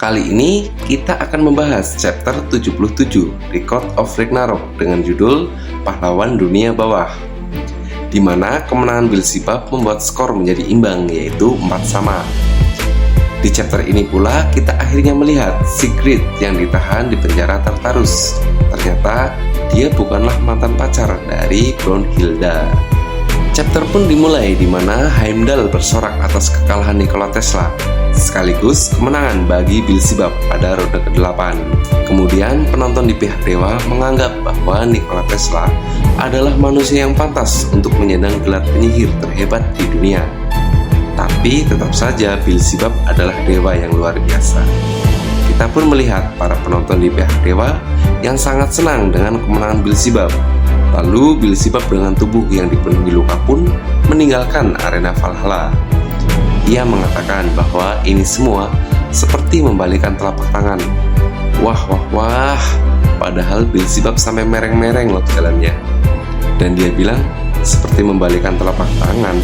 Kali ini kita akan membahas chapter 77 Record of Ragnarok dengan judul Pahlawan Dunia Bawah, di mana kemenangan Beelzebub membuat skor menjadi imbang, yaitu 4-sama. Di chapter ini pula kita akhirnya melihat Sigrid yang ditahan di penjara Tartarus. Ternyata dia bukanlah mantan pacar dari Brunhilde. Chapter pun dimulai di mana Heimdall bersorak atas kekalahan Nikola Tesla, sekaligus kemenangan bagi Beelzebub pada ronde ke-8. Kemudian penonton di pihak dewa menganggap bahwa Nikola Tesla adalah manusia yang pantas untuk menyandang gelar penyihir terhebat di dunia. Tapi tetap saja Beelzebub adalah dewa yang luar biasa. Kita pun melihat para penonton di pihak dewa yang sangat senang dengan kemenangan Beelzebub. Lalu Beelzebub dengan tubuh yang dipenuhi luka pun meninggalkan arena Valhalla. Ia mengatakan bahwa ini semua seperti membalikan telapak tangan. Wah, padahal Beelzebub sampai mereng-mereng loh jalannya. Dan dia bilang seperti membalikan telapak tangan.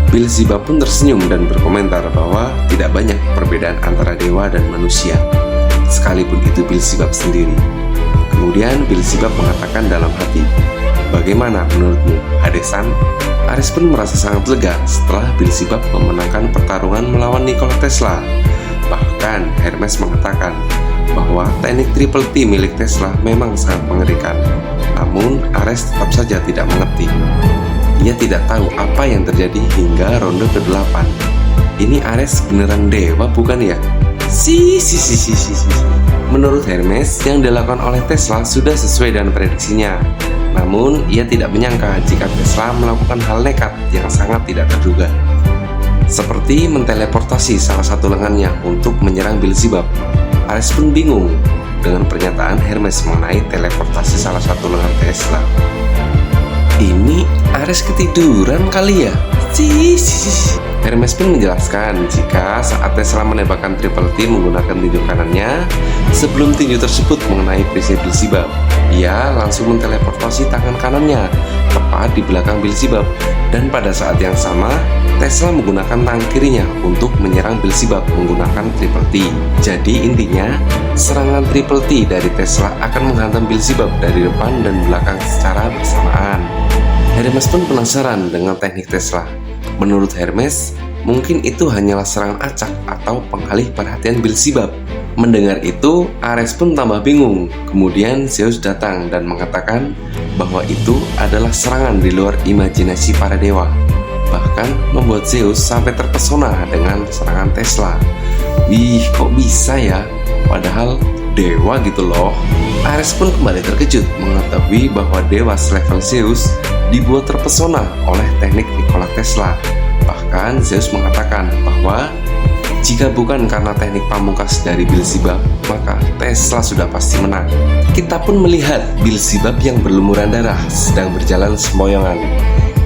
Beelzebub pun tersenyum dan berkomentar bahwa tidak banyak perbedaan antara dewa dan manusia, sekalipun itu Beelzebub sendiri. Kemudian Beelzebub mengatakan dalam hati, "Bagaimana menurutmu, Hadesan?" Ares pun merasa sangat lega setelah Beelzebub memenangkan pertarungan melawan Nikola Tesla. Bahkan Hermes mengatakan bahwa teknik Triple T milik Tesla memang sangat mengerikan. Namun Ares tetap saja tidak mengerti. Ia tidak tahu apa yang terjadi hingga ronde ke-8. Ini Ares beneran dewa bukan ya? Menurut Hermes, yang dilakukan oleh Tesla sudah sesuai dengan prediksinya. Namun, ia tidak menyangka jika Tesla melakukan hal nekat yang sangat tidak terduga, seperti menteleportasi salah satu lengannya untuk menyerang Beelzebub. Ares pun bingung dengan pernyataan Hermes mengenai teleportasi salah satu lengan Tesla. Ini Ares ketiduran kali ya? Hermes pun menjelaskan jika saat Tesla menembakkan Triple T menggunakan tinju kanannya, sebelum tinju tersebut mengenai perisai Beelzebub, ia langsung menteleportasi tangan kanannya tepat di belakang Beelzebub. Dan pada saat yang sama, Tesla menggunakan tangan kirinya untuk menyerang Beelzebub menggunakan Triple T. Jadi intinya, serangan Triple T dari Tesla akan menghantam Beelzebub dari depan dan belakang secara bersamaan. Hermes pun penasaran dengan teknik Tesla. Menurut Hermes, mungkin itu hanyalah serangan acak atau penghalih perhatian Beelzebub. Mendengar itu, Ares pun tambah bingung. Kemudian Zeus datang dan mengatakan bahwa itu adalah serangan di luar imajinasi para dewa. Bahkan membuat Zeus sampai terpesona dengan serangan Tesla. Kok bisa ya? Padahal dewa gitu loh. Ares pun kembali terkejut mengetahui bahwa dewa selevel Zeus dibuat terpesona oleh teknik Nikola Tesla. Bahkan Zeus mengatakan bahwa jika bukan karena teknik pamungkas dari Beelzebub, maka Tesla sudah pasti menang. Kita pun melihat Beelzebub yang berlumuran darah sedang berjalan sempoyongan.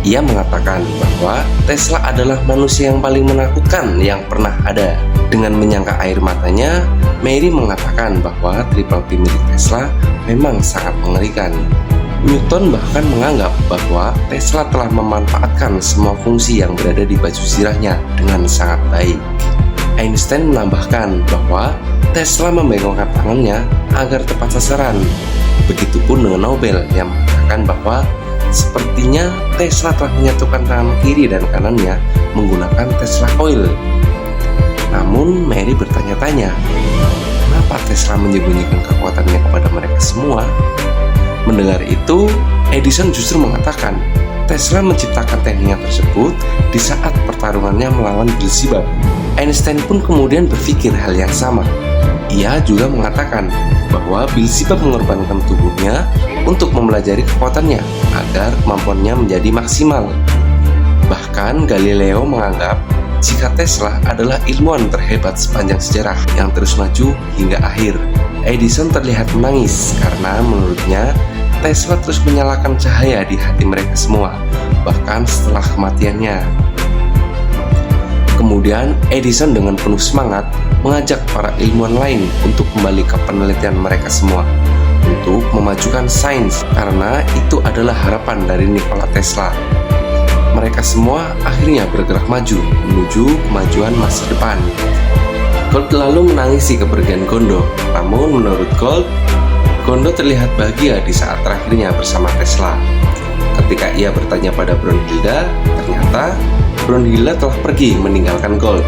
Ia mengatakan bahwa Tesla adalah manusia yang paling menakutkan yang pernah ada. Dengan menyangka air matanya, Mary mengatakan bahwa Triple T milik Tesla memang sangat mengerikan. Newton bahkan menganggap bahwa Tesla telah memanfaatkan semua fungsi yang berada di baju zirahnya dengan sangat baik. Einstein menambahkan bahwa Tesla membengkokkan tangannya agar tepat sasaran. Begitupun dengan Nobel yang mengatakan bahwa sepertinya Tesla telah menyatukan tangan kiri dan kanannya menggunakan Tesla coil. Namun Mary bertanya-tanya, kenapa Tesla menyembunyikan kekuatannya kepada mereka semua? Mendengar itu, Edison justru mengatakan Tesla menciptakan tekniknya tersebut di saat pertarungannya melawan Beelzebub. Einstein pun kemudian berpikir hal yang sama. Ia juga mengatakan bahwa Beelzebub mengorbankan tubuhnya untuk mempelajari kekuatannya agar kemampuannya menjadi maksimal. Bahkan Galileo menganggap jika Tesla adalah ilmuwan terhebat sepanjang sejarah yang terus maju hingga akhir. Edison terlihat menangis karena menurutnya Tesla terus menyalakan cahaya di hati mereka semua, bahkan setelah kematiannya. Kemudian Edison dengan penuh semangat mengajak para ilmuwan lain untuk kembali ke penelitian mereka semua untuk memajukan sains, karena itu adalah harapan dari Nikola Tesla. Mereka semua akhirnya bergerak maju menuju kemajuan masa depan. Gold lalu menangisi kepergian Gondo. Namun menurut Gold, Gondo terlihat bahagia di saat terakhirnya bersama Tesla. Ketika ia bertanya pada Brunhilde, ternyata Brunhilde telah pergi meninggalkan Gold.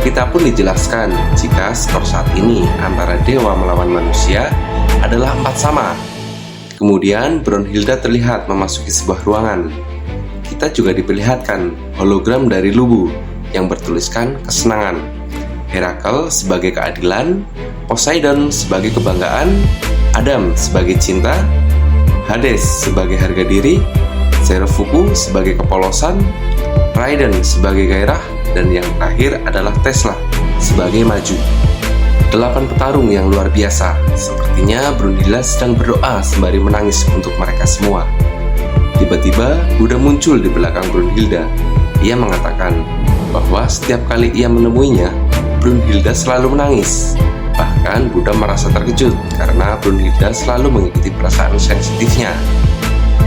Kita pun dijelaskan jika skor saat ini antara dewa melawan manusia adalah 4-sama. Kemudian Brunhilde terlihat memasuki sebuah ruangan. Kita juga diperlihatkan hologram dari Lubu yang bertuliskan kesenangan, Herakles sebagai keadilan, Poseidon sebagai kebanggaan, Adam sebagai cinta, Hades sebagai harga diri, Zerofuku sebagai kepolosan, Raiden sebagai gairah, dan yang terakhir adalah Tesla sebagai maju. 8 petarung yang luar biasa. Sepertinya Brunhilde sedang berdoa sembari menangis untuk mereka semua. Tiba-tiba Buddha muncul di belakang Brunhilde. Ia mengatakan bahwa setiap kali ia menemuinya, Brunhilde selalu menangis. Bahkan Buddha merasa terkejut karena Brunhilde selalu mengikuti perasaan sensitifnya.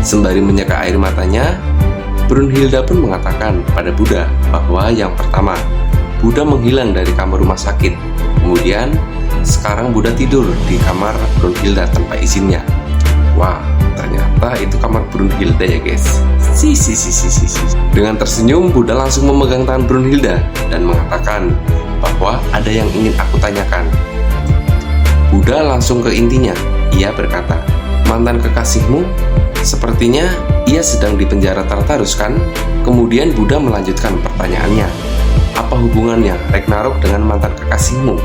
Sembari menyeka air matanya, Brunhilde pun mengatakan pada Buddha bahwa yang pertama, Buddha menghilang dari kamar rumah sakit. Kemudian, sekarang Buddha tidur di kamar Brunhilde tanpa izinnya. Wah, ternyata itu kamar Brunhilde ya guys. Dengan tersenyum, Buddha langsung memegang tangan Brunhilde dan mengatakan bahwa ada yang ingin aku tanyakan. Buddha langsung ke intinya. Ia berkata, mantan kekasihmu? Sepertinya ia sedang di penjara Tartarus kan? Kemudian Buddha melanjutkan pertanyaannya. Apa hubungannya Ragnarok dengan mantan kekasihmu?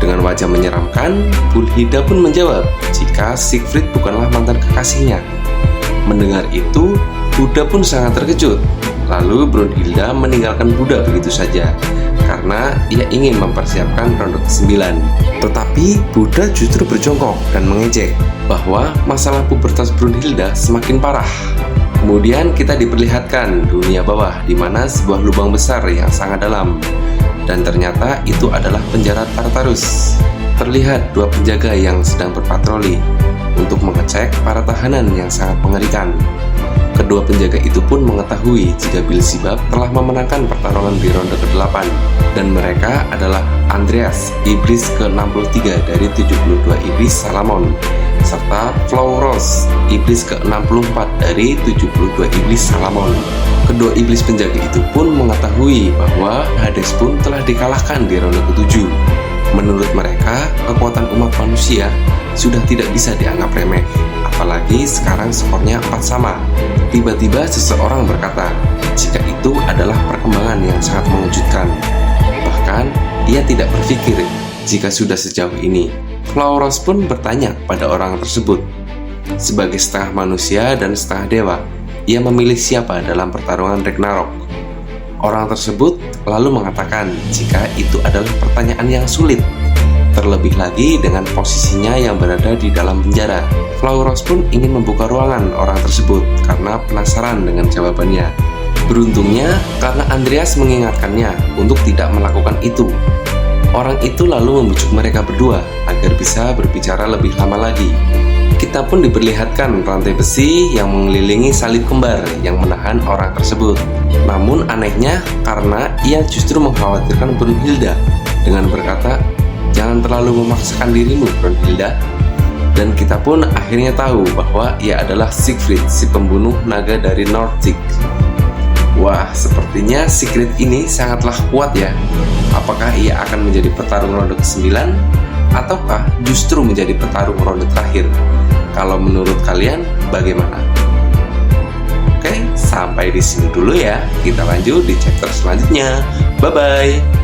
Dengan wajah menyeramkan, Brunhilde pun menjawab jika Siegfried bukanlah mantan kekasihnya. Mendengar itu, Buddha pun sangat terkejut. Lalu Brunhilde meninggalkan Buddha begitu saja karena ia ingin mempersiapkan ronde ke-9. Tetapi Buddha justru berjongkok dan mengejek bahwa masalah pubertas Brunhilde semakin parah. Kemudian kita diperlihatkan dunia bawah di mana sebuah lubang besar yang sangat dalam. Dan ternyata itu adalah penjara Tartarus. Terlihat 2 penjaga yang sedang berpatroli untuk mengecek para tahanan yang sangat mengerikan. Kedua penjaga itu pun mengetahui jika Beelzebub telah memenangkan pertarungan di ronde ke-8. Dan mereka adalah Andreas, iblis ke-63 dari 72 iblis Salamon, serta Flauros, iblis ke-64 dari 72 iblis Salamon. Kedua iblis penjaga itu pun mengetahui bahwa Hades pun telah dikalahkan di ronde ke-7. Menurut mereka, kekuatan umat manusia sudah tidak bisa dianggap remeh, apalagi sekarang skornya 4-sama. Tiba-tiba seseorang berkata, jika itu adalah perkembangan yang sangat mengejutkan. Bahkan, ia tidak berpikir jika sudah sejauh ini. Flauros pun bertanya pada orang tersebut, sebagai setengah manusia dan setengah dewa, ia memilih siapa dalam pertarungan Ragnarok? Orang tersebut lalu mengatakan jika itu adalah pertanyaan yang sulit, terlebih lagi dengan posisinya yang berada di dalam penjara. Flauros pun ingin membuka ruangan orang tersebut karena penasaran dengan jawabannya. Beruntungnya, karena Andreas mengingatkannya untuk tidak melakukan itu, orang itu lalu membujuk mereka berdua agar bisa berbicara lebih lama lagi. Kita pun diperlihatkan rantai besi yang mengelilingi salib kembar yang menahan orang tersebut. Namun anehnya, karena ia justru mengkhawatirkan Brunhilde dengan berkata, jangan terlalu memaksakan dirimu, Brunhilde. Dan kita pun akhirnya tahu bahwa ia adalah Siegfried, si pembunuh naga dari Nordic. Wah, sepertinya Siegfried ini sangatlah kuat ya. Apakah ia akan menjadi petarung ronde ke-9? Ataukah justru menjadi petarung ronde terakhir? Kalau menurut kalian, bagaimana? Oke, sampai di sini dulu ya. Kita lanjut di chapter selanjutnya. Bye-bye!